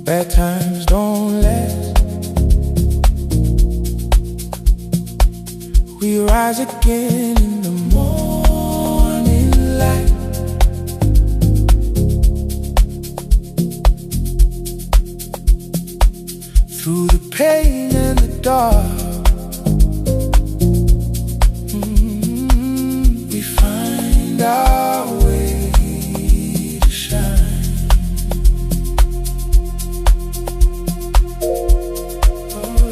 Bad times don't last. We rise again in the morning light. Through the pain and the dark, we find our way to shine.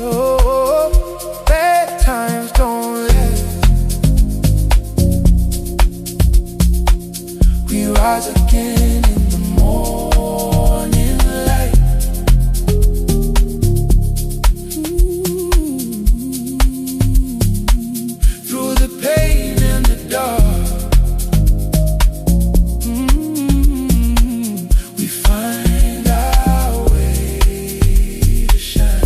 Oh, bad times don't last. We rise again in the morning light. Through the pain and the dark, we find our way to shine.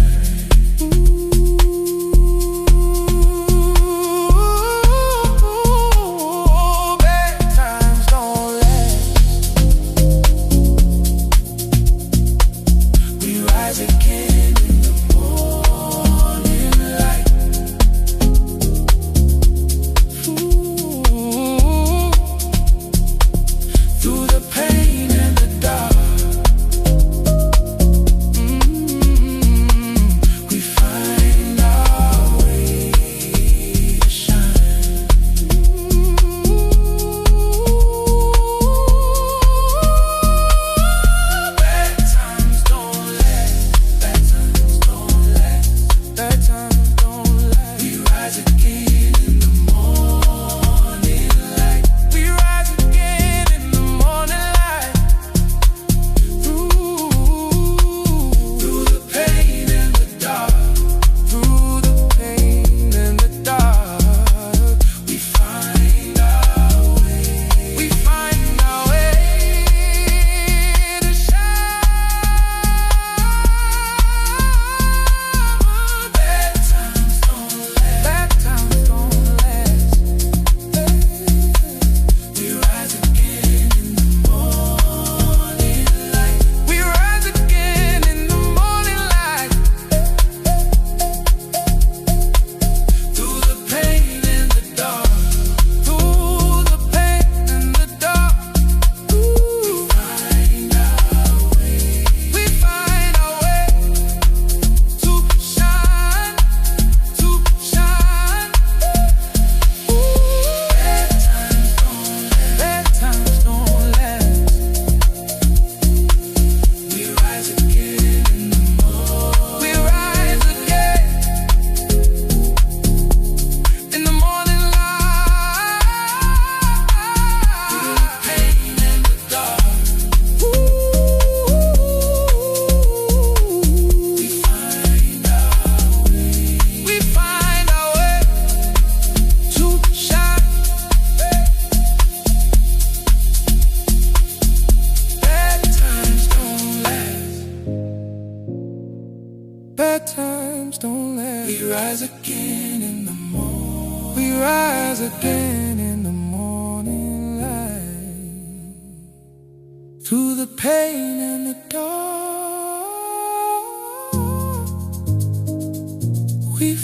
Bad times don't last. We rise again in the morning light. Through the pain and the dark, we find our way to shine. Bad times don't last. Bad times don't last. Bad times don't last. We rise again in the morning light. We rise again in the morning light. Through the pain and the dark. Through the pain and the dark, we find our way. We find our way to shine. Bad times don't last. Bad times don't last. We rise again in the morning light. We rise again in the morning light. Through the pain and the dark. Through the pain and the dark, we find our way. We find our way to shine, to shine. Bad times don't last. We rise again in the morning. We rise again in the morning light. Through the pain and the dark, we find our way. We find our way to shine. Bad times don't last. Bad times don't last. We rise again in the morning. We rise again in the morning light. Through the pain and the dark, we